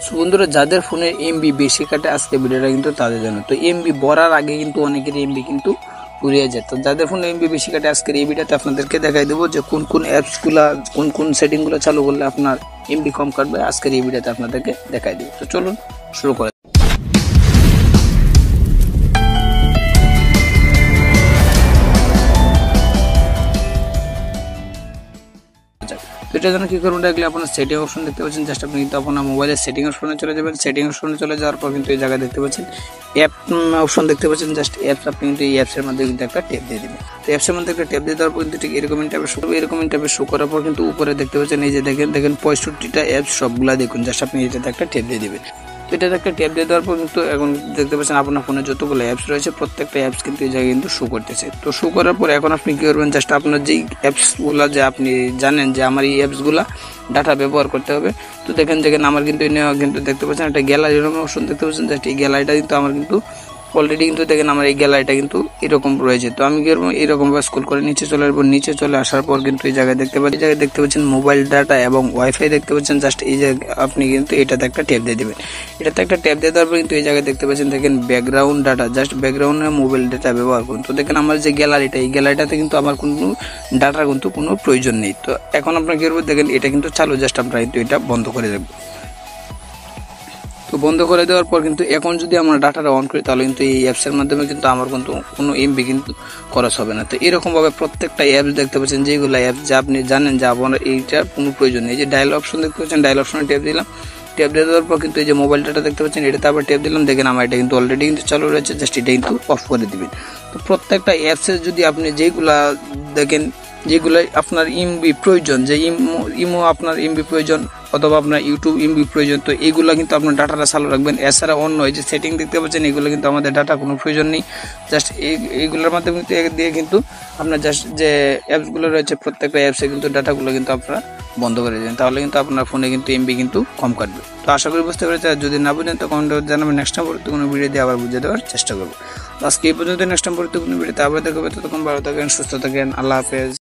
So বন্ধুরা, যাদের ফোনের এমবি বেশি কাটে আজকে ভিডিওটা কিন্তু তাদের জন্য। তো এমবি ভরার আগে কিন্তু অনেকের এমবি কিন্তু ফুরিয়ে যায়। তো যাদের ফোনে এমবি বেশি কাটে আজকের এই ভিডিওতে আপনাদেরকে দেখাই দেবো যে কোন কোন অ্যাপসগুলা কোন কোন সেটিংগুলো চালু করলে আপনার এমবি কম কাটবে। আজকের এই ভিডিওতে আপনাদেরকে দেখাই দেবো। তো চলুন শুরু করা। এটার জন্য কি করবেন, দেখলে আপনার সেটিং অপশন দেখতে পাচ্ছেন। জাস্ট আপনি কিন্তু আপনার মোবাইলের সেটিং অপশনে চলে যাবেন। সেটিং অপশনে চলে যাওয়ার পর কিন্তু এই জায়গায় দেখতে পাচ্ছেন অ্যাপ অপশন দেখতে পাচ্ছেন। জাস্ট অ্যাপস, আপনি কিন্তু এই অ্যাপসের মধ্যে কিন্তু একটা ট্যাপ দিয়ে দিবেন। তো অ্যাপসের মধ্যে একটা ট্যাপ দিয়ে দেওয়ার পর কিন্তু ঠিক এরকম ইন্টারফেস শো করবে। এরকম ইন্টারফেস শো করার পর কিন্তু উপরে দেখতে পাচ্ছেন এই যে দেখেন 65টা অ্যাপস সবগুলা দেখুন। জাস্ট আপনি এটাতে একটা ট্যাপ দিয়ে দিবেন। এটাতে একটা ট্যাপ দিয়ে দেওয়ার পর কিন্তু এখন দেখতে পাচ্ছেন আপনার ফোনে যতগুলো অ্যাপস রয়েছে প্রত্যেকটা অ্যাপস কিন্তু এই জায়গায় কিন্তু শো করতেছে। তো শো করার পর এখন আপনি কী করবেন, জাস্ট আপনার যেই অ্যাপসগুলো যে আপনি জানেন যে আমার এই অ্যাপসগুলো ডাটা ব্যবহার করতে হবে। তো দেখেন আমার কিন্তু কিন্তু দেখতে পাচ্ছেন একটা গ্যালারি অপশন দেখতে পাচ্ছেন। জাস্ট এই গ্যালারিটা কিন্তু আমার কিন্তু অলরেডি কিন্তু দেখেন আমার এই গ্যালারিটা কিন্তু এরকম রয়েছে। তো আমি কি করবো, এরকম স্ক্রল করে নিচে চলে আসবো। নিচে চলে আসার পর কিন্তু এই জায়গায় দেখতে পাচ্ছেন মোবাইল ডাটা এবং ওয়াইফাই দেখতে পাচ্ছেন। জাস্ট এই যে আপনি কিন্তু এটাতে একটা ট্যাপ দিয়ে দেবেন। এটাতে একটা ট্যাপ দিয়ে দেওয়ার পর কিন্তু এই জায়গায় দেখতে পাচ্ছেন দেখেন ব্যাকগ্রাউন্ড ডাটা। জাস্ট ব্যাকগ্রাউন্ডে মোবাইল ডাটা ব্যবহার করুন। তো দেখেন আমার যে গ্যালারিটা, এই গ্যালারিটাতে কিন্তু আমার কোনো ডাটার কিন্তু কোনো প্রয়োজন নেই। তো এখন আপনার কি করবো, দেখেন এটা কিন্তু চালু। জাস্ট আমরা কিন্তু এটা বন্ধ করে দেবো। তো বন্ধ করে দেওয়ার পর কিন্তু এখন যদি আমরা ডাটাটা অন করি তাহলে কিন্তু এই অ্যাপসের মাধ্যমে কিন্তু আমার কিন্তু কোনো এমবি কিন্তু খরচ হবে না। তো এরকমভাবে প্রত্যেকটা অ্যাপস দেখতে পাচ্ছেন, যেগুলো অ্যাপস যা আপনি জানেন যে আপনার এইটার কোনো প্রয়োজন নেই। এই যে ডায়াল অপশন দেখতে পাচ্ছেন, ডায়াল অপশনে ট্যাপ দিলাম। ট্যাপ দিয়ে দেওয়ার পর কিন্তু এই যে মোবাইল ডাটা দেখতে পাচ্ছেন, এটাতে আবার ট্যাপ দিলাম। দেখেন আমার এটা কিন্তু অলরেডি কিন্তু চালু রয়েছে। জাস্ট এটা কিন্তু অফ করে দিবেন। তো প্রত্যেকটা অ্যাপসের যদি আপনি যেগুলা দেখেন যেগুলো আপনার এমবি প্রয়োজন, যে ইমো আপনার এমবি প্রয়োজন অথবা আপনার ইউটিউব এমবি প্রয়োজন, তো এইগুলো কিন্তু আপনার ডাটাটা চালু রাখবেন। এছাড়া অন্য এই যে সেটিং দেখতে পাচ্ছেন, এগুলো কিন্তু আমাদের ডাটা কোনো প্রয়োজন নেই। জাস্ট এইগুলোর মাধ্যমে দিয়ে কিন্তু আপনার জাস্ট যে অ্যাপসগুলো রয়েছে প্রত্যেকটা অ্যাপসে কিন্তু ডাটাগুলো কিন্তু আপনারা বন্ধ করে দেবেন। তাহলে কিন্তু আপনার ফোনে কিন্তু এমবি কিন্তু কম কাটবে। তো আশা করি বুঝতে পেরেছি। আর যদি না বুঝেন তো কমেন্ট জানাবেন। নেক্সট টাইম পরবর্তী কোনো ভিডিও দিয়ে আবার বুঝিয়ে দেওয়ার চেষ্টা করবো। আজকে এই পর্যন্ত। নেক্সট টাইম পরবর্তী কোনো ভিডিওতে আবার দেখাবে। ততক্ষণ ভালো থাকেন, সুস্থ থাকেন। আল্লাহ হাফেজ।